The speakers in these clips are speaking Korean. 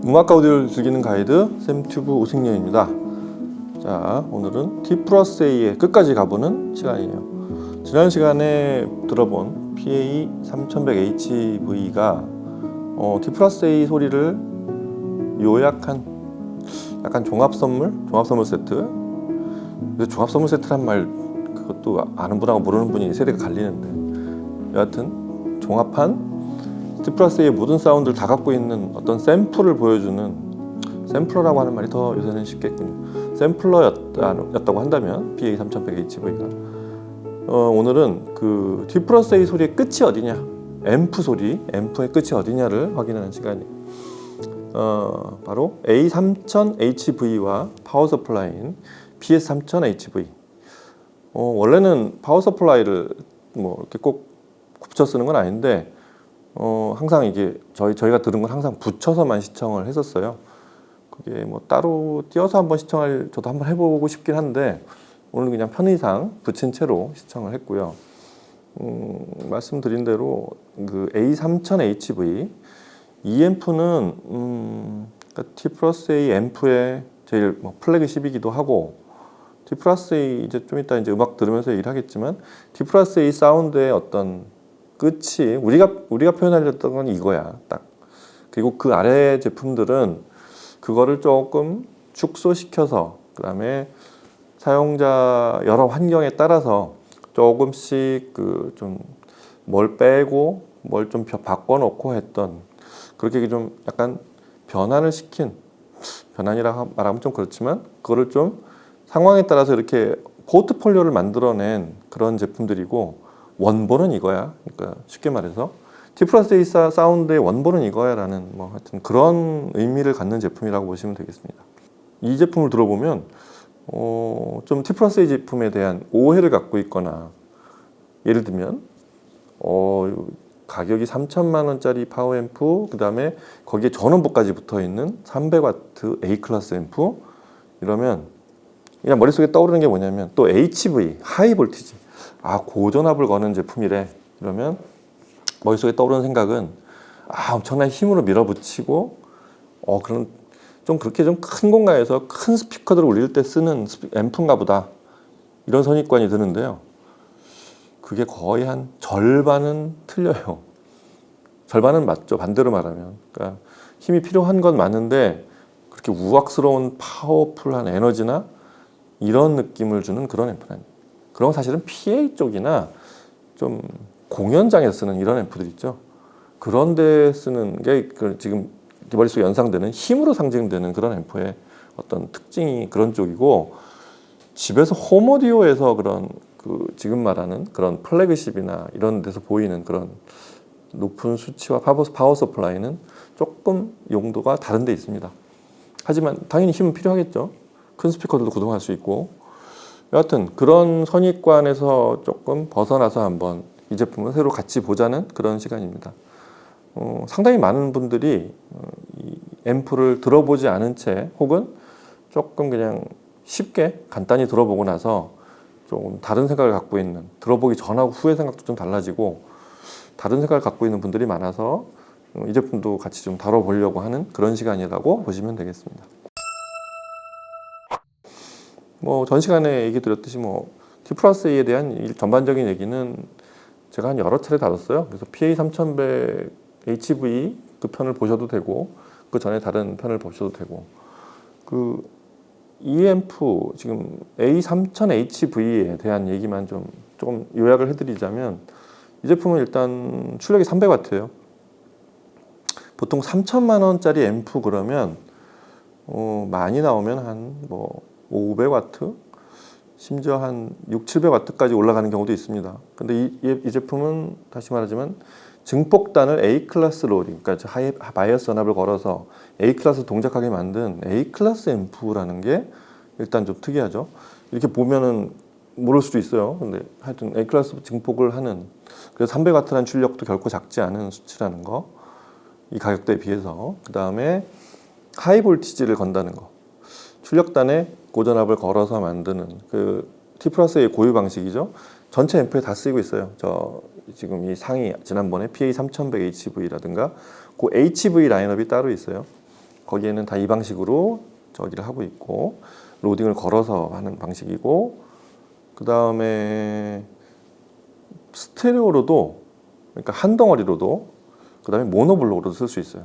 음악과 오디오를 즐기는 가이드 샘튜브 오승렬입니다. 자, 오늘은 T 플러스 A의 끝까지 가보는 시간이에요. 지난 시간에 들어본 PA3100HV가 T 플러스 A 소리를 요약한 약간 종합 선물 세트. 근데 종합 선물 세트란 말 그것도 아는 분하고 모르는 분이 세대가 갈리는데, 여하튼 종합한 T 플러스 A의 모든 사운드를 다 갖고 있는 어떤 샘플을 보여주는, 샘플러라고 하는 말이 더 요새는 쉽겠군요. 샘플러였다고 한다면 PA3100HV가 오늘은 그 T 플러스 A 소리의 끝이 어디냐, 앰프 소리, 앰프의 끝이 어디냐를 확인하는 시간이에요. 바로 A3000HV와 파워 서플라이인 PS3000HV. 원래는 파워 서플라이를 뭐 이렇게 꼭 붙여 쓰는 건 아닌데, 항상 이게 저희가 들은 건 항상 붙여서만 시청을 했었어요. 그게 뭐 따로 띄어서 한번 시청할, 저도 한번 해보고 싶긴 한데, 오늘 그냥 편의상 붙인 채로 시청을 했고요. 말씀드린 대로 그 A3000HV 이 앰프는 그러니까 T 플러스 A 앰프의 제일 뭐 플래그십이기도 하고, T 플러스 A 이제 좀 이따 이제 음악 들으면서 얘기하겠지만 T 플러스 A 사운드의 어떤 끝이 우리가 표현하려던 건 이거야, 딱. 그리고 그 아래 제품들은 그거를 조금 축소시켜서, 그다음에 사용자 여러 환경에 따라서 조금씩 그 좀 뭘 빼고 뭘 좀 바꿔놓고 했던, 그렇게 좀 약간 변환을 시킨, 변환이라 말하면 좀 그렇지만 그거를 좀 상황에 따라서 이렇게 포트폴리오를 만들어낸 그런 제품들이고, 원본은 이거야. 그러니까 쉽게 말해서 T 플러스 A 사운드의 원본은 이거야라는 뭐 하여튼 그런 의미를 갖는 제품이라고 보시면 되겠습니다. 이 제품을 들어보면 좀 T 플러스 A 제품에 대한 오해를 갖고 있거나, 예를 들면 가격이 3천만 원짜리 파워 앰프, 그 다음에 거기에 전원부까지 붙어 있는 300W A 클래스 앰프, 이러면 그냥 머릿속에 떠오르는 게 뭐냐면, 또 HV, 하이 볼티지, 고전압을 거는 제품이래. 이러면 머릿속에 떠오르는 생각은 엄청난 힘으로 밀어붙이고 그런 좀 그렇게 좀 큰 공간에서 큰 스피커들을 올릴 때 쓰는 앰프인가 보다, 이런 선입관이 드는데요. 그게 거의 한 절반은 틀려요. 절반은 맞죠, 반대로 말하면. 그러니까 힘이 필요한 건 맞는데 그렇게 우악스러운 파워풀한 에너지나 이런 느낌을 주는 그런 앰프는 아니에요. 그런 건 사실은 PA 쪽이나 좀 공연장에서 쓰는 이런 앰프들 있죠. 그런 데 쓰는 게 지금 머릿속에 연상되는 힘으로 상징되는 그런 앰프의 어떤 특징이 그런 쪽이고, 집에서 홈 오디오에서 그런 그 지금 말하는 그런 플래그십이나 이런 데서 보이는 그런 높은 수치와 파워 서플라이는 조금 용도가 다른 데 있습니다. 하지만 당연히 힘은 필요하겠죠. 큰 스피커들도 구동할 수 있고. 여하튼 그런 선입관에서 조금 벗어나서 한번 이 제품을 새로 같이 보자는 그런 시간입니다. 상당히 많은 분들이 이 앰프를 들어보지 않은 채, 혹은 조금 그냥 쉽게 간단히 들어보고 나서 좀 다른 생각을 갖고 있는, 들어보기 전하고 후의 생각도 좀 달라지고 다른 생각을 갖고 있는 분들이 많아서 이 제품도 같이 좀 다뤄보려고 하는 그런 시간이라고 보시면 되겠습니다. 뭐 전 시간에 얘기 드렸듯이 T 플러스 A에 대한 전반적인 얘기는 제가 한 여러 차례 다뤘어요. 그래서 PA3100HV 그 편을 보셔도 되고, 그 전에 다른 편을 보셔도 되고, 그 EMF 지금 A3000HV에 대한 얘기만 조금 요약을 해드리자면, 이 제품은 일단 출력이 300W예요. 보통 3천만 원짜리 앰프 그러면 많이 나오면 한 500W, 심지어 한 600-700W까지 올라가는 경우도 있습니다. 근데 이 제품은 다시 말하지만 증폭단을 A 클래스 로딩, 그러니까 바이어스 전압을 걸어서 A 클래스 동작하게 만든 A 클래스 앰프라는 게 일단 좀 특이하죠. 이렇게 보면은 모를 수도 있어요. 근데 하여튼 A 클래스 증폭을 하는, 그래서 300W라는 출력도 결코 작지 않은 수치라는 거, 이 가격대에 비해서. 그 다음에 하이 볼티지를 건다는 거, 출력단에 고전압을 걸어서 만드는 그 T 플러스 A의 고유 방식이죠. 전체 앰프에 다 쓰이고 있어요. 지금 이 상위, 지난번에 PA3100HV라든가 그 HV 라인업이 따로 있어요. 거기에는 다 이 방식으로 저기를 하고 있고 로딩을 걸어서 하는 방식이고 그 다음에 스테레오로도 그러니까 한 덩어리로도 그 다음에 모노블록으로도 쓸 수 있어요.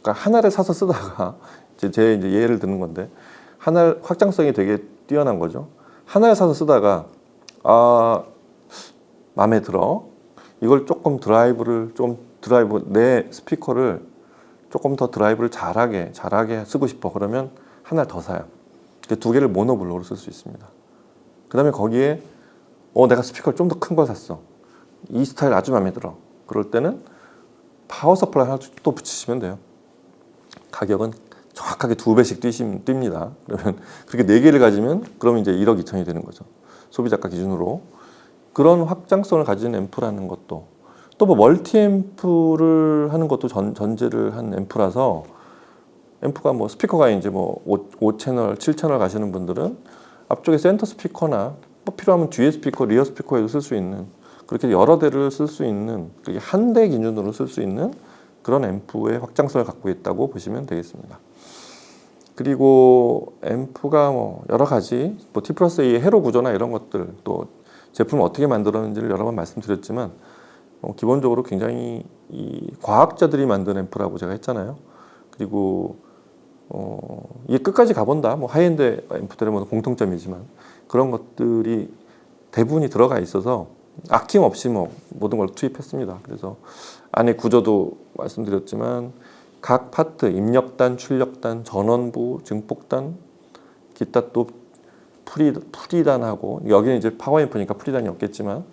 그러니까 하나를 사서 쓰다가 제 이제 예를 드는 건데 하나 확장성이 되게 뛰어난 거죠. 하나를 사서 쓰다가 마음에 들어. 이걸 조금 드라이브 내 스피커를 조금 더 드라이브를 잘하게 쓰고 싶어. 그러면 하나를 더 사요. 두 개를 모노블록으로 쓸 수 있습니다. 그 다음에 거기에 내가 스피커를 좀 더 큰 걸 샀어. 이 스타일 아주 마음에 들어. 그럴 때는 파워 서플라이 하나 또 붙이시면 돼요. 가격은 정확하게 2배씩 뜁니다. 그러면 그렇게 4개를 가지면 그러면 이제 1억 2천이 되는 거죠. 소비자가 기준으로. 그런 확장성을 가진 앰프라는 것도 또 뭐 멀티 앰프를 하는 것도 전제를 한 앰프라서 앰프가 뭐 스피커가 이제 뭐 5채널, 7채널 가시는 분들은 앞쪽에 센터 스피커나 뭐 필요하면 뒤에 스피커, 리어 스피커에도 쓸 수 있는 그렇게 여러 대를 쓸 수 있는 한 대 기준으로 쓸 수 있는 그런 앰프의 확장성을 갖고 있다고 보시면 되겠습니다. 그리고 앰프가 뭐 여러 가지 뭐 T+A의 회로 구조나 이런 것들 또 제품을 어떻게 만들었는지를 여러 번 말씀드렸지만 기본적으로 굉장히 이 과학자들이 만든 앰프라고 제가 했잖아요. 그리고 이게 끝까지 가본다. 뭐 하이엔드 앰프들의 뭐 공통점이지만 그런 것들이 대부분이 들어가 있어서 아낌없이 뭐 모든 걸 투입했습니다. 그래서 안에 구조도 말씀드렸지만 각 파트, 입력단, 출력단, 전원부, 증폭단, 기타 또 프리단하고 여기는 이제 파워앰프니까 프리단이 없겠지만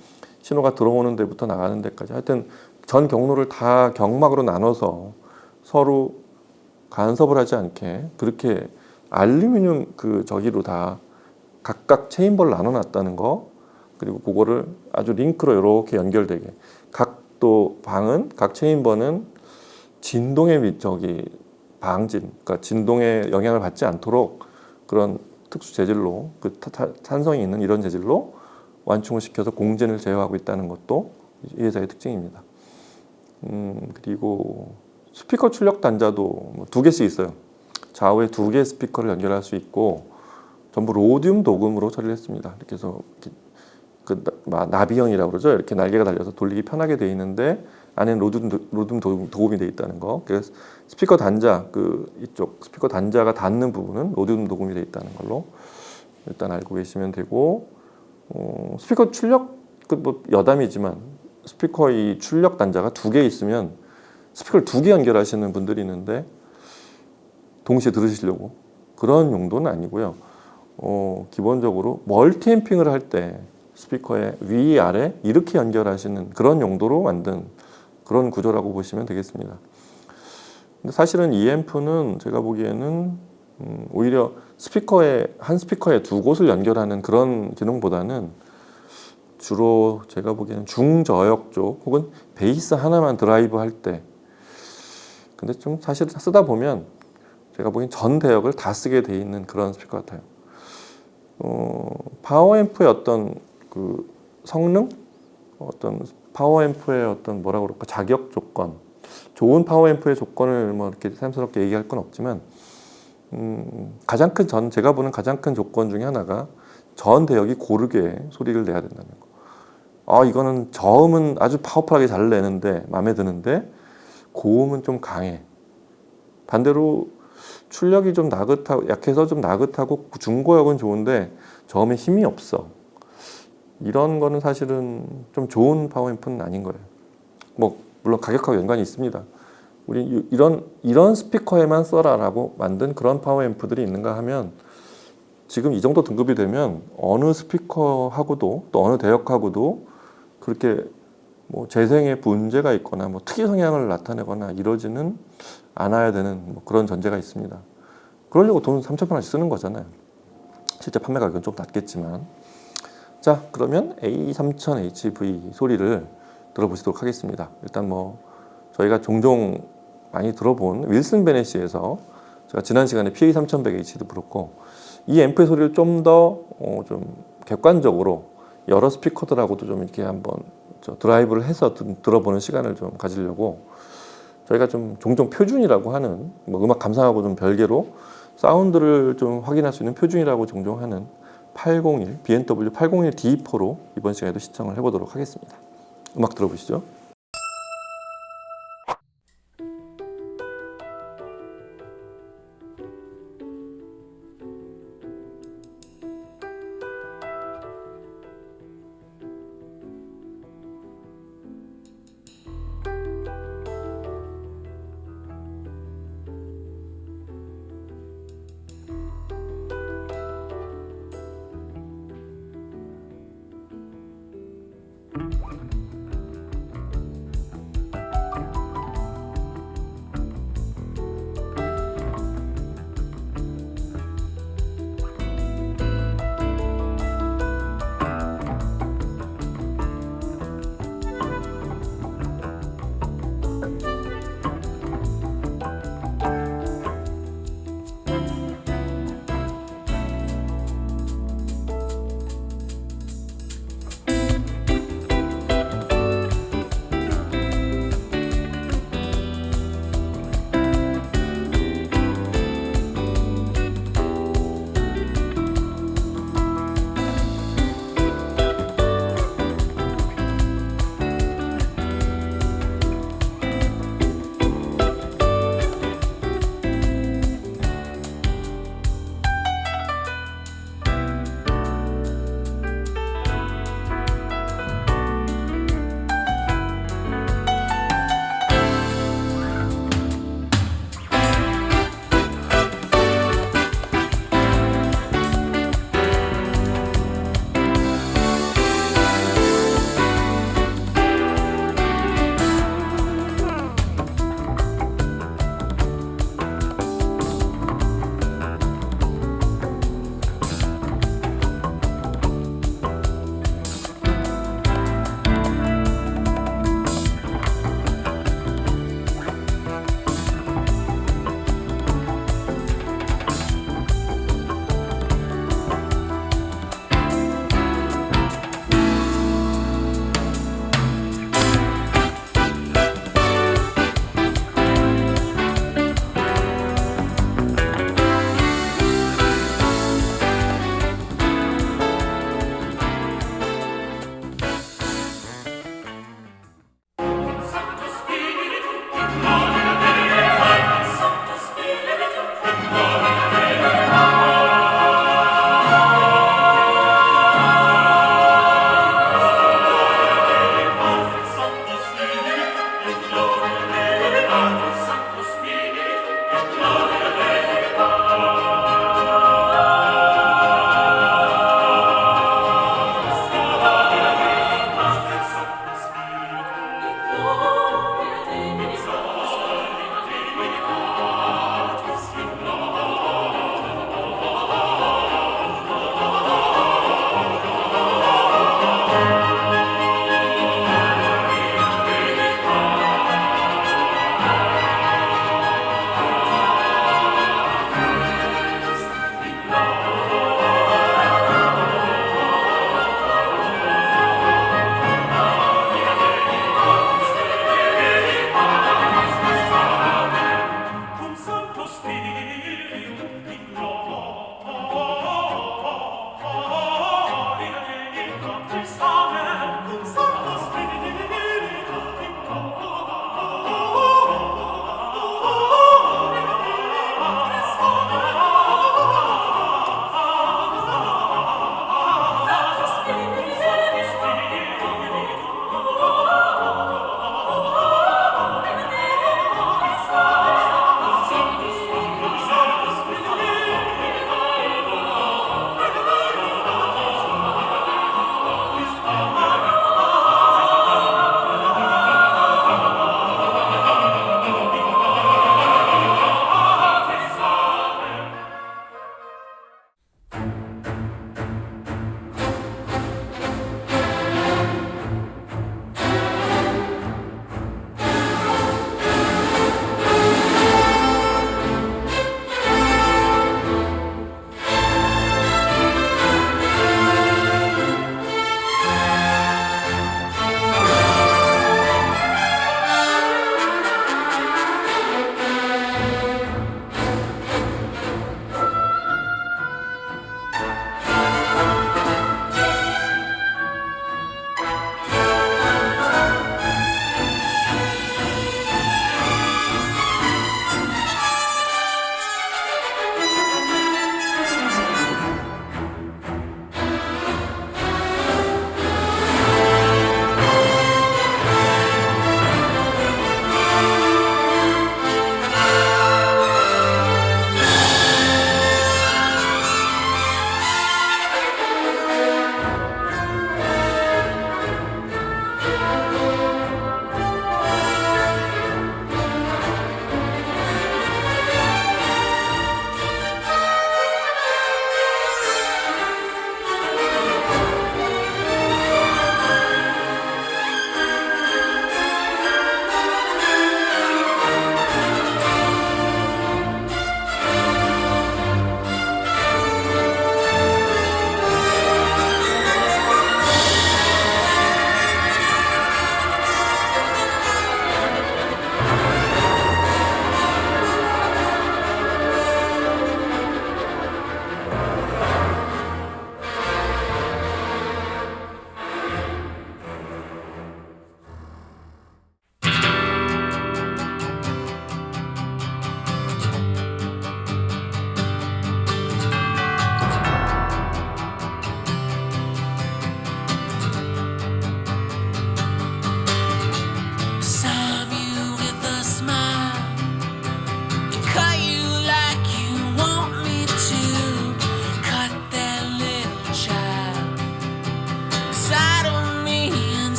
신호가 들어오는 데부터 나가는 데까지 하여튼 전 경로를 다 경막으로 나눠서 서로 간섭을 하지 않게 그렇게 알루미늄 저기로 다 각각 체인버를 나눠놨다는 거 그리고 그거를 아주 링크로 이렇게 연결되게 각 체인버는 진동의 방진 그러니까 진동의 영향을 받지 않도록 그런 특수 재질로 탄성이 있는 이런 재질로 완충을 시켜서 공진을 제어하고 있다는 것도 이 회사의 특징입니다. 그리고 스피커 출력 단자도 뭐 2개씩 있어요. 좌우에 2개의 스피커를 연결할 수 있고 전부 로디움 도금으로 처리를 했습니다. 이렇게 해서 나비형이라고 그러죠. 이렇게 날개가 달려서 돌리기 편하게 되어 있는데 안에는 로디움 도금이 되어 있다는 거. 그래서 스피커 단자 이쪽 스피커 단자가 닿는 부분은 로디움 도금이 되어 있다는 걸로 일단 알고 계시면 되고 스피커 출력 뭐 여담이지만 스피커 이 출력 단자가 2개 있으면 스피커를 2개 연결하시는 분들이 있는데 동시에 들으시려고 그런 용도는 아니고요. 기본적으로 멀티앰핑을 할 때 스피커의 위, 아래 이렇게 연결하시는 그런 용도로 만든 그런 구조라고 보시면 되겠습니다. 근데 사실은 이 앰프는 제가 보기에는 오히려 한 스피커에 2곳을 연결하는 그런 기능보다는 주로 제가 보기에는 중저역 쪽 혹은 베이스 하나만 드라이브 할 때 근데 좀 사실 쓰다 보면 제가 보기엔 전 대역을 다 쓰게 돼 있는 그런 스피커 같아요. 파워앰프의 어떤 성능, 어떤 파워앰프의 어떤 뭐라 그럴까 자격 조건, 좋은 파워앰프의 조건을 뭐 이렇게 새삼스럽게 얘기할 건 없지만 제가 보는 가장 큰 조건 중에 하나가 전 대역이 고르게 소리를 내야 된다는 거. 이거는 저음은 아주 파워풀하게 잘 내는데 마음에 드는데 고음은 좀 강해. 반대로 출력이 좀 약해서 좀 나긋하고 중고역은 좋은데 저음에 힘이 없어. 이런 거는 사실은 좀 좋은 파워앰프는 아닌 거예요. 뭐 물론 가격하고 연관이 있습니다. 우리 이런 스피커에만 써라라고 만든 그런 파워앰프들이 있는가 하면 지금 이 정도 등급이 되면 어느 스피커하고도 또 어느 대역하고도 그렇게 뭐 재생에 문제가 있거나 뭐 특이 성향을 나타내거나 이러지는 않아야 되는 뭐 그런 전제가 있습니다. 그러려고 돈 3,000원 원씩 쓰는 거잖아요. 실제 판매 가격은 좀 낮겠지만. 자, 그러면 A3000HV 소리를 들어보시도록 하겠습니다. 일단 뭐 저희가 종종 많이 들어본 윌슨 베네시에서 제가 지난 시간에 PA3100H도 그렇고 이 앰프의 소리를 좀 더 좀 객관적으로 여러 스피커들하고도 좀 이렇게 한번 드라이브를 해서 들어보는 시간을 좀 가지려고 저희가 좀 종종 표준이라고 하는 뭐 음악 감상하고 좀 별개로 사운드를 좀 확인할 수 있는 표준이라고 종종 하는 801 BMW 801 D4로 이번 시간에도 시청을 해보도록 하겠습니다. 음악 들어보시죠.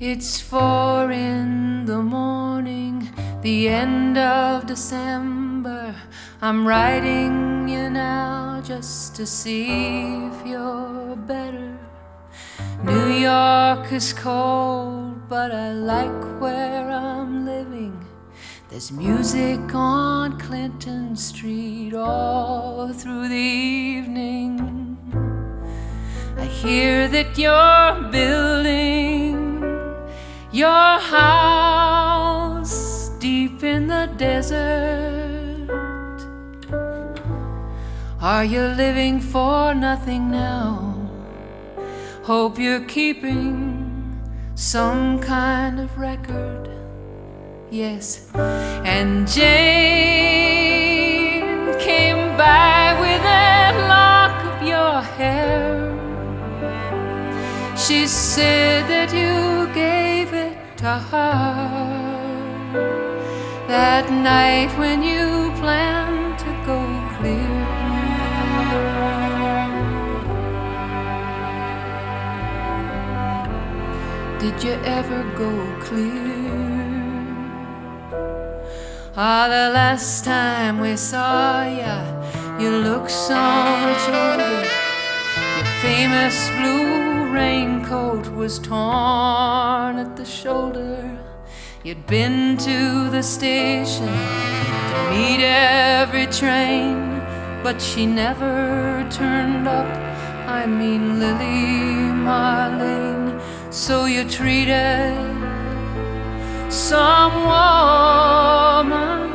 It's 4 in the morning, the end of December. I'm writing you now just to see if you're better. New York is cold, but I like where I'm living. There's music on Clinton Street all through the evening. I hear that you're building your house deep in the desert. Are you living for nothing now? Hope you're keeping some kind of record. Yes. And Jane came by with that lock of your hair. She said that you gave it to her that night when you planned to go clear. Did you ever go clear? The last time we saw ya, you looked so much older. Your famous blue raincoat was torn at the shoulder. You'd been to the station to meet every train, but she never turned up. I mean Lily Marlene. So you treated some woman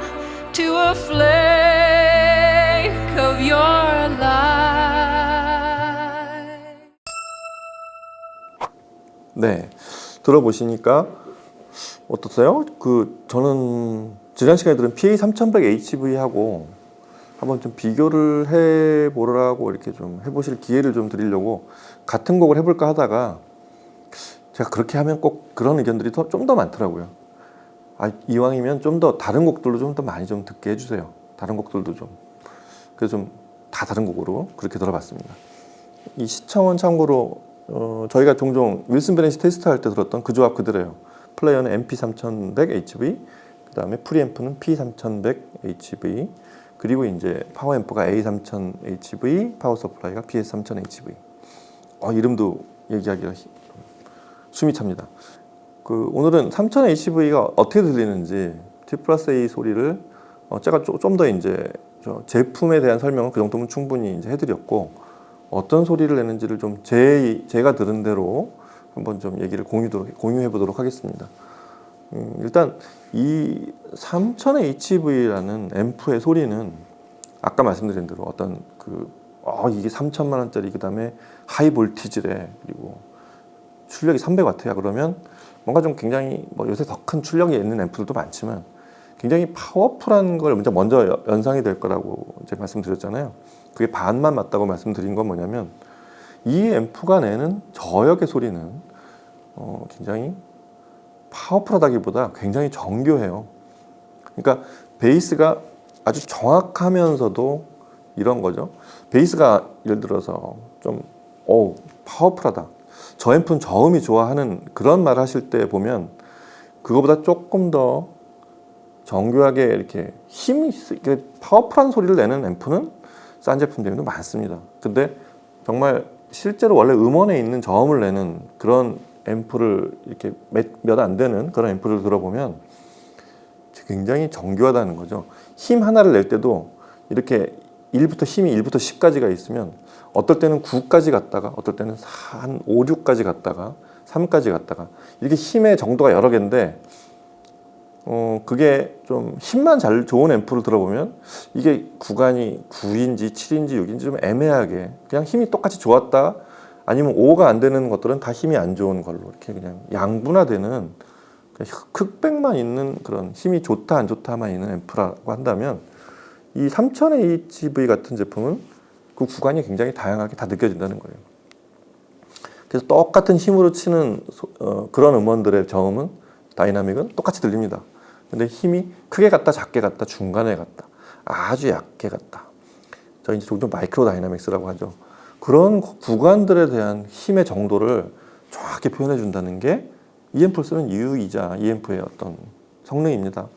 to a flake of your life. 네, 들어보시니까 어떠세요? 저는 지난 시간에 들은 PA3100HV하고 한번 좀 비교를 해보라고 이렇게 좀 해보실 기회를 좀 드리려고 같은 곡을 해볼까 하다가 제가 그렇게 하면 꼭 그런 의견들이 좀 더 많더라고요. 이왕이면 좀 더 다른 곡들로 좀 더 많이 좀 듣게 해주세요. 다른 곡들도 좀. 그래서 좀 다 다른 곡으로 그렇게 들어봤습니다. 이 시청은 참고로 저희가 종종 윌슨 베넷이 테스트할 때 들었던 그 조합 그대로예요. 플레이어는 MP3100HV, 그 다음에 프리앰프는 P3100HV, 그리고 이제 파워앰프가 A3000HV, 파워 서플라이가 PS3000HV. 이름도 얘기하기가 숨이 찹니다. 오늘은 3000HV가 어떻게 들리는지 T+A 소리를 제가 좀 더 이제 제품에 대한 설명은 그 정도면 충분히 이제 해드렸고, 어떤 소리를 내는지를 좀 제가 들은 대로 한번 좀 얘기를 공유해 보도록 하겠습니다. 일단 이 3000HV라는 앰프의 소리는 아까 말씀드린 대로 어떤 이게 3천만 원짜리 그 다음에 하이 볼티지래, 그리고 출력이 300W야 그러면 뭔가 좀 굉장히 요새 더 큰 출력이 있는 앰프들도 많지만 굉장히 파워풀한 걸 먼저 연상이 될 거라고 이제 말씀드렸잖아요. 그게 반만 맞다고 말씀드린 건 뭐냐면 이 앰프가 내는 저역의 소리는 굉장히 파워풀하다기보다 굉장히 정교해요. 그러니까 베이스가 아주 정확하면서도 이런 거죠. 베이스가 예를 들어서 좀 파워풀하다, 저 앰프는 저음이 좋아하는 그런 말 하실 때 보면 그거보다 조금 더 정교하게 이렇게 파워풀한 소리를 내는 앰프는 싼 제품들도 많습니다. 근데 정말 실제로 원래 음원에 있는 저음을 내는 그런 앰프를 이렇게 몇 안 되는 그런 앰프를 들어보면 굉장히 정교하다는 거죠. 힘 하나를 낼 때도 이렇게 힘이 1부터 10까지가 있으면 어떨 때는 9까지 갔다가 어떨 때는 한 5, 6까지 갔다가 3까지 갔다가 이렇게 힘의 정도가 여러 개인데 그게 좀 힘만 좋은 앰프를 들어보면 이게 구간이 9인지 7인지 6인지 좀 애매하게 그냥 힘이 똑같이 좋았다 아니면 5가 안 되는 것들은 다 힘이 안 좋은 걸로 이렇게 그냥 양분화되는 흑백만 있는 그런 힘이 좋다 안 좋다만 있는 앰프라고 한다면 이 3000HV 같은 제품은 그 구간이 굉장히 다양하게 다 느껴진다는 거예요. 그래서 똑같은 힘으로 치는 그런 음원들의 저음은 다이나믹은 똑같이 들립니다. 근데 힘이 크게 갔다 작게 갔다 중간에 갔다 아주 얕게 갔다, 저희 이제 종종 마이크로 다이나믹스라고 하죠. 그런 구간들에 대한 힘의 정도를 정확히 표현해 준다는 게 이 EMF를 쓰는 이유이자 EMF의 어떤 성능입니다.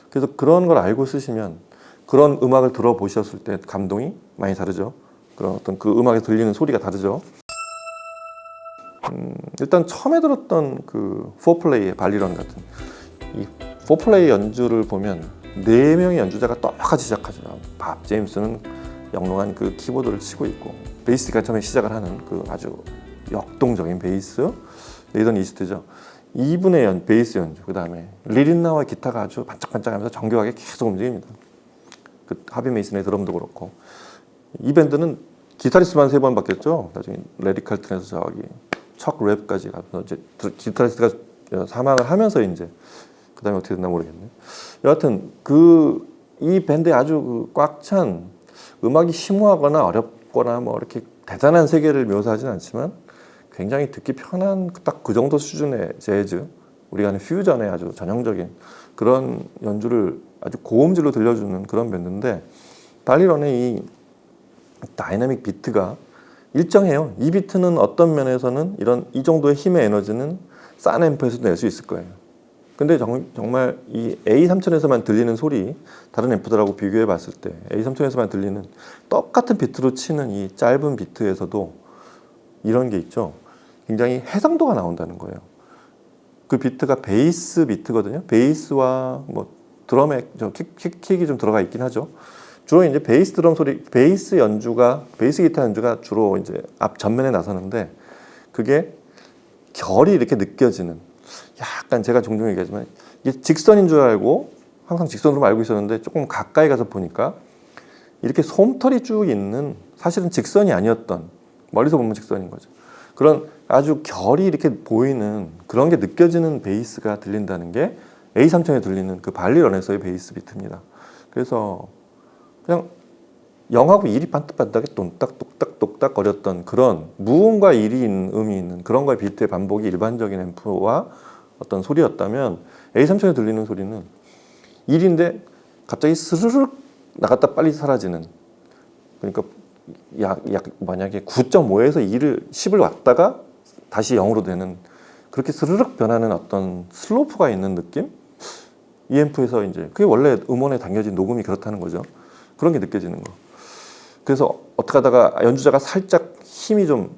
그래서 그런 걸 알고 쓰시면 그런 음악을 들어보셨을 때 감동이 많이 다르죠. 그런 어떤 그 음악에 들리는 소리가 다르죠. 일단 처음에 들었던 그 4플레이의 발리런 같은 이 4플레이 연주를 보면 4명의 연주자가 똑같이 시작하죠. 밥 제임스는 영롱한 그 키보드를 치고 있고 베이스가 처음에 시작을 하는 그 아주 역동적인 베이스, 레이던 이스트죠. 이분의 베이스 연주, 그 다음에 리린나와 기타가 아주 반짝반짝하면서 정교하게 계속 움직입니다. 그 하비 메이슨의 드럼도 그렇고 이 밴드는 기타리스트만 3번 바뀌었죠. 나중에 레디 칼튼에서 저기 척 랩까지 가서 이제 기타리스트가 사망을 하면서 이제 그 다음에 어떻게 됐나 모르겠네. 여하튼 이 밴드에 아주 꽉 찬 음악이 심오하거나 어렵거나 뭐 이렇게 대단한 세계를 묘사하진 않지만 굉장히 듣기 편한 딱 그 정도 수준의 재즈, 우리가 하는 퓨전의 아주 전형적인 그런 연주를 아주 고음질로 들려주는 그런 밴드인데 발리런의 이 다이나믹 비트가 일정해요. 이 비트는 어떤 면에서는 이 정도의 힘의 에너지는 싼 앰프에서도 낼 수 있을 거예요. 근데 정말 이 A3000에서만 들리는 소리, 다른 앰프들하고 비교해 봤을 때 A3000에서만 들리는 똑같은 비트로 치는 이 짧은 비트에서도 이런 게 있죠. 굉장히 해상도가 나온다는 거예요. 그 비트가 베이스 비트거든요. 베이스와 뭐 드럼에 킥이 좀 들어가 있긴 하죠. 주로 이제 베이스 드럼 소리, 베이스 기타 연주가 주로 이제 앞 전면에 나서는데 그게 결이 이렇게 느껴지는, 약간 제가 종종 얘기하지만 이게 직선인 줄 알고 항상 직선으로 알고 있었는데 조금 가까이 가서 보니까 이렇게 솜털이 쭉 있는, 사실은 직선이 아니었던, 멀리서 보면 직선인 거죠. 그런 아주 결이 이렇게 보이는 그런 게 느껴지는 베이스가 들린다는 게 A3000에 들리는 그 발리런에서의 베이스 비트입니다. 그래서 그냥 0하고 1이 반듯반듯하게 똑딱똑딱 거렸던 그런 무음과 1이 음이 있는 그런 거의 비트의 반복이 일반적인 앰프와 어떤 소리였다면 A3000에 들리는 소리는 1인데 갑자기 스르륵 나갔다 빨리 사라지는, 그러니까 만약에 9.5에서 10을 왔다가 다시 0으로 되는, 그렇게 스르륵 변하는 어떤 슬로프가 있는 느낌? 이 앰프에서 이제 그게 원래 음원에 담겨진 녹음이 그렇다는 거죠. 그런 게 느껴지는 거. 그래서 어떻게 하다가 연주자가 살짝 힘이 좀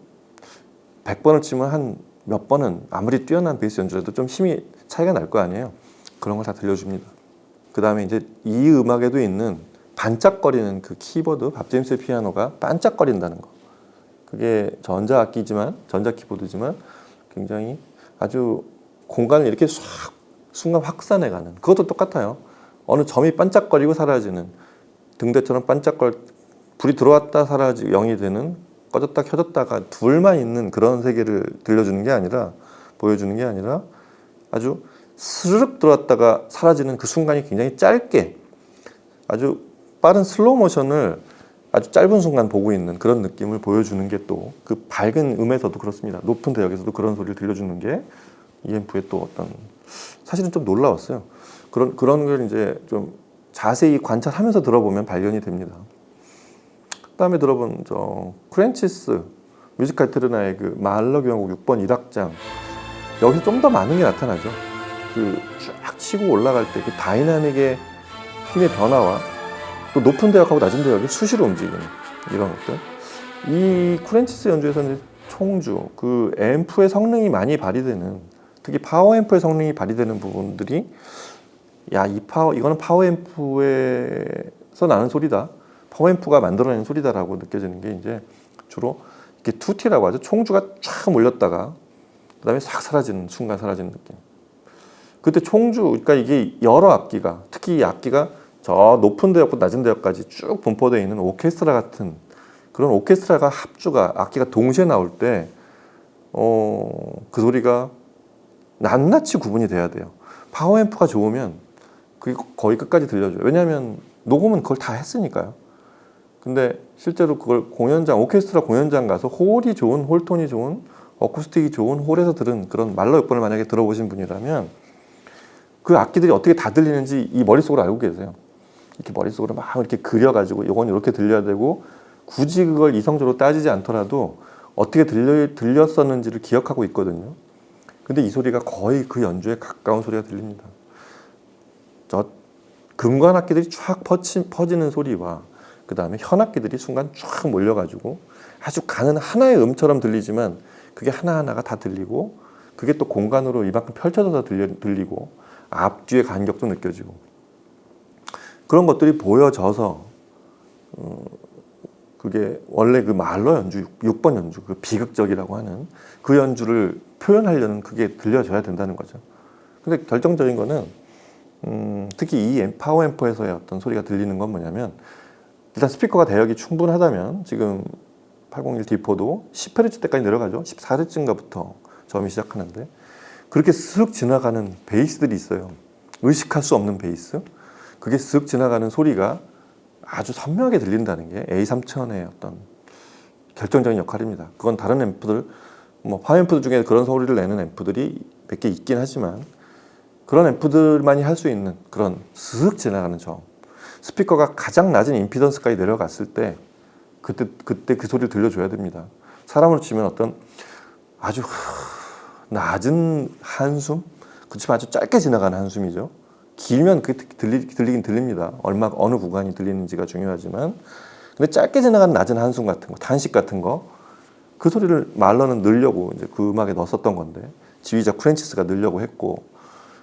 100번을 치면 한 몇 번은 아무리 뛰어난 베이스 연주라도 좀 힘이 차이가 날 거 아니에요. 그런 걸 다 들려줍니다. 그 다음에 이제 이 음악에도 있는 반짝거리는 그 키보드, 밥 제임스의 피아노가 반짝거린다는 거. 그게 전자 키보드지만 굉장히 아주 공간을 이렇게 순간 확산해가는, 그것도 똑같아요. 어느 점이 반짝거리고 사라지는, 등대처럼 불이 들어왔다 사라지고 0이 되는, 꺼졌다 켜졌다가 둘만 있는 그런 세계를 들려주는 게 아니라, 보여주는 게 아니라 아주 스르륵 들어왔다가 사라지는 그 순간이 굉장히 짧게, 아주 빠른 슬로우 모션을 아주 짧은 순간 보고 있는 그런 느낌을 보여주는 게 또 그 밝은 음에서도 그렇습니다. 높은 대역에서도 그런 소리를 들려주는 게 EMF의 또 어떤, 사실은 좀 놀라웠어요. 그런 걸 이제 좀 자세히 관찰하면서 들어보면 발견이 됩니다. 그다음에 들어본 프랜치스 뮤지칼테르나의 그 마할러 교향곡 6번 1악장, 여기서 좀 더 많은 게 나타나죠. 그 쫙 치고 올라갈 때 그 다이나믹의 힘의 변화와 또 높은 대역하고 낮은 대역이 수시로 움직이는 이런 것들. 이 프랜치스 연주에서는 총주, 그 앰프의 성능이 많이 발휘되는, 특히 파워 앰프의 성능이 발휘되는 부분들이, 이거는 파워 앰프에서 나는 소리다, 파워 앰프가 만들어낸 소리다라고 느껴지는 게 이제 주로 이렇게 투티라고 하죠. 총주가 쫙 몰렸다가 그다음에 싹 사라지는, 순간 사라지는 느낌. 그때 총주, 그러니까 이게 여러 악기가, 특히 이 악기가 저 높은 대역부터 낮은 대역까지 쭉 분포되어 있는 오케스트라 같은 그런 오케스트라가 합주가, 악기가 동시에 나올 때 그 소리가 낱낱이 구분이 돼야 돼요. 파워 앰프가 좋으면 그게 거의 끝까지 들려줘요. 왜냐하면 녹음은 그걸 다 했으니까요. 근데 실제로 그걸 오케스트라 공연장 가서 홀이 좋은, 홀톤이 좋은, 어쿠스틱이 좋은 홀에서 들은 그런 말러 6번을 만약에 들어보신 분이라면 그 악기들이 어떻게 다 들리는지 이 머릿속으로 알고 계세요. 이렇게 머릿속으로 막 이렇게 그려가지고 이건 이렇게 들려야 되고, 굳이 그걸 이성적으로 따지지 않더라도 어떻게 들렸었는지를 기억하고 있거든요. 근데 이 소리가 거의 그 연주에 가까운 소리가 들립니다. 저 금관악기들이 쫙 퍼지는 소리와 그 다음에 현악기들이 순간 쫙 몰려가지고 아주 가는 하나의 음처럼 들리지만 그게 하나하나가 다 들리고 그게 또 공간으로 이만큼 펼쳐져서 들리고 앞뒤의 간격도 느껴지고 그런 것들이 보여져서 그게 원래 그 말러 연주 6번 연주 그 비극적이라고 하는 그 연주를 표현하려는 그게 들려줘야 된다는 거죠. 근데 결정적인 거는 특히 이 파워 앰프에서의 어떤 소리가 들리는 건 뭐냐면 일단 스피커가 대역이 충분하다면 지금 801 D4도 10Hz 때까지 내려가죠. 14Hz인가부터 저음이 시작하는데 그렇게 쓱 지나가는 베이스들이 있어요. 의식할 수 없는 베이스. 그게 쓱 지나가는 소리가 아주 선명하게 들린다는 게 A3000의 어떤 결정적인 역할입니다. 그건 다른 앰프들, 뭐 파워 앰프들 중에 그런 소리를 내는 앰프들이 몇 개 있긴 하지만 그런 앰프들만이 할 수 있는 그런 쓱 지나가는 저음. 스피커가 가장 낮은 임피던스까지 내려갔을 때 그때 그 소리를 들려줘야 됩니다. 사람으로 치면 어떤 아주 낮은 한숨? 그렇지만 아주 짧게 지나가는 한숨이죠. 길면 그게 들리긴 들립니다. 어느 구간이 들리는지가 중요하지만 근데 짧게 지나가는 낮은 한숨 같은 거, 단식 같은 거 그 소리를 말러는 넣으려고 이제 그 음악에 넣었었던 건데 지휘자 쿠렌치스가 넣으려고 했고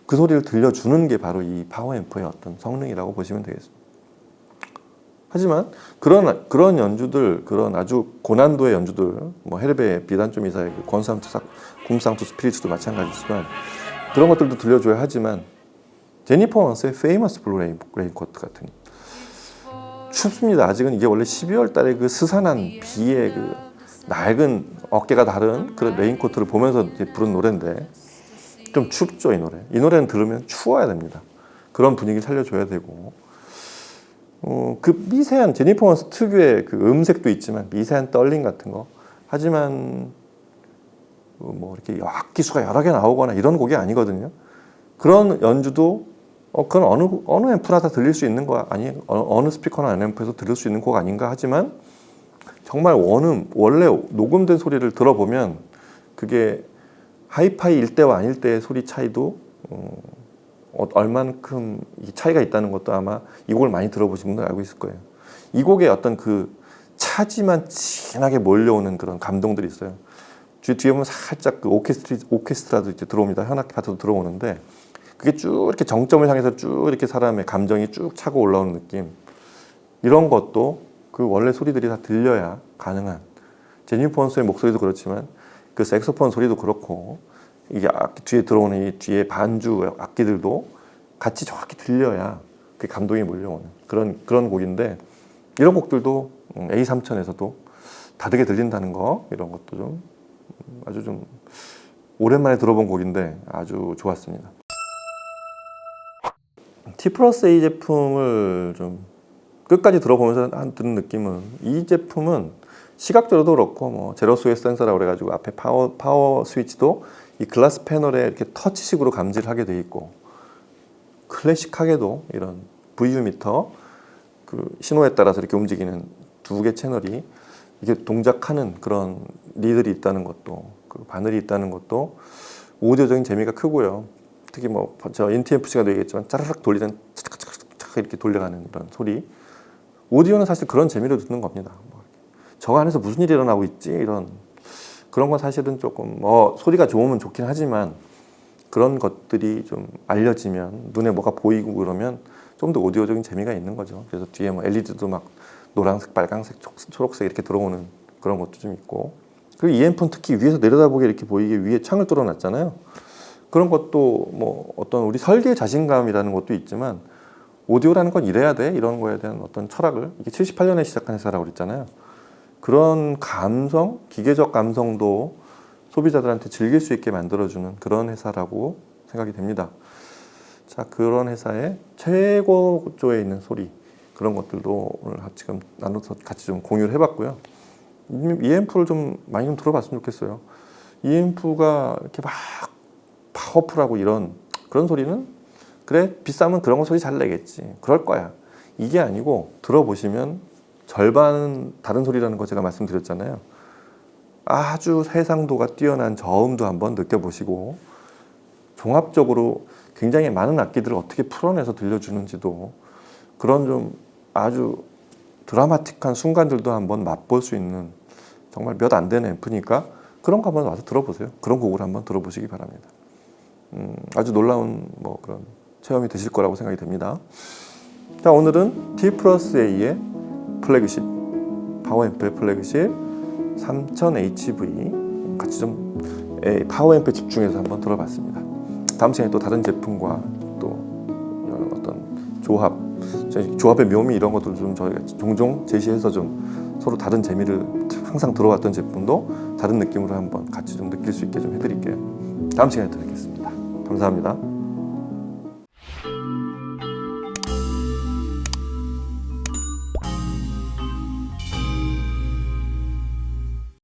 그 소리를 들려주는 게 바로 이 파워 앰프의 어떤 성능이라고 보시면 되겠습니다. 하지만 그런 연주들, 그런 아주 고난도의 연주들, 뭐 헤르베의 비단좀 이사의 곰상투 스피리츠도 마찬가지지만 그런 것들도 들려줘야 하지만 제니퍼 원스의 페이머스 블루 레인코트 같은 춥습니다. 아직은 이게 원래 12월 달에 그 스산한 비의 그 낡은 어깨가 다른 그 레인코트를 보면서 부른 노래인데 좀 춥죠, 이 노래. 이 노래는 들으면 추워야 됩니다. 그런 분위기를 살려줘야 되고 그 미세한 제니퍼 원스 특유의 그 음색도 있지만 미세한 떨림 같은 거 하지만 뭐 이렇게 악기 수가 여러 개 나오거나 이런 곡이 아니거든요. 그런 연주도 그건 어느 앰프나 다 들릴 수 있는 거 아니에요. 어느 스피커나 앰프에서 들을 수 있는 곡 아닌가 하지만 정말 원래 녹음된 소리를 들어보면 그게 하이파이일 때와 아닐 때의 소리 차이도 얼만큼 차이가 있다는 것도 아마 이 곡을 많이 들어보신 분들 알고 있을 거예요. 이 곡에 어떤 그 차지만 진하게 몰려오는 그런 감동들이 있어요. 뒤에 보면 살짝 그 오케스트라도 이제 들어옵니다. 현악기 파트도 들어오는데 그게 쭉 이렇게 정점을 향해서 쭉 이렇게 사람의 감정이 쭉 차고 올라오는 느낌. 이런 것도 그 원래 소리들이 다 들려야 가능한 제니퍼 원스의 목소리도 그렇지만 그 색소폰 소리도 그렇고 이게 뒤에 들어오는 이 뒤에 반주 악기들도 같이 정확히 들려야 그 감동이 몰려오는 그런 곡인데 이런 곡들도 A3000에서도 다르게 들린다는 거 이런 것도 좀 아주 좀 오랜만에 들어본 곡인데 아주 좋았습니다. T+A 제품을 좀 끝까지 들어보면서 드는 느낌은 이 제품은 시각적으로도 그렇고 뭐 제로스웨이 센서라고 그래가지고 앞에 파워 스위치도 이 글라스 패널에 이렇게 터치식으로 감지를 하게 돼 있고 클래식하게도 이런 VU 미터 그 신호에 따라서 이렇게 움직이는 두 개 채널이 이게 동작하는 그런 리들이 있다는 것도 그 바늘이 있다는 것도 오디오적인 재미가 크고요. 특히 뭐 저 NTFC가 되겠지만 짜르륵 돌리는 착착착착 이렇게 돌려가는 이런 소리. 오디오는 사실 그런 재미로 듣는 겁니다. 저 안에서 무슨 일이 일어나고 있지? 이런 그런 건 사실은 조금 소리가 좋으면 좋긴 하지만 그런 것들이 좀 알려지면 눈에 뭐가 보이고 그러면 좀 더 오디오적인 재미가 있는 거죠. 그래서 뒤에 뭐 LED도 막 노란색, 빨강색, 초록색 이렇게 들어오는 그런 것도 좀 있고 그리고 이 앰프는 특히 위에서 내려다보게 이렇게 보이게 위에 창을 뚫어놨잖아요. 그런 것도 뭐 어떤 우리 설계의 자신감이라는 것도 있지만 오디오라는 건 이래야 돼 이런 거에 대한 어떤 철학을 이게 78년에 시작한 회사라고 그랬잖아요. 그런 감성, 기계적 감성도 소비자들한테 즐길 수 있게 만들어주는 그런 회사라고 생각이 됩니다. 자, 그런 회사의 최고조에 있는 소리 그런 것들도 오늘 지금 나눠서 같이 좀 공유를 해봤고요. 이 앰프를 좀 많이 좀 들어봤으면 좋겠어요. 이 앰프가 이렇게 막 파워풀하고 이런 그런 소리는 그래 비싸면 그런 거 소리 잘 내겠지 그럴 거야 이게 아니고 들어보시면 절반 다른 소리라는 거 제가 말씀드렸잖아요. 아주 해상도가 뛰어난 저음도 한번 느껴보시고 종합적으로 굉장히 많은 악기들을 어떻게 풀어내서 들려주는지도 그런 좀 아주 드라마틱한 순간들도 한번 맛볼 수 있는 정말 몇 안 되는 앰프니까 그런 거 한번 와서 들어보세요. 그런 곡을 한번 들어보시기 바랍니다. 아주 놀라운 뭐 그런 체험이 되실 거라고 생각이 됩니다. 자, 오늘은 T+A의 플래그십 파워앰프의 플래그십 3000HV 같이 좀 파워앰프에 집중해서 한번 들어봤습니다. 다음 시간에 또 다른 제품과 또 어떤 조합의 묘미 이런 것들을 좀 저희가 종종 제시해서 좀 서로 다른 재미를 항상 들어왔던 제품도 다른 느낌으로 한번 같이 좀 느낄 수 있게 좀 해드릴게요. 다음 시간에 또 뵙겠습니다. 감사합니다.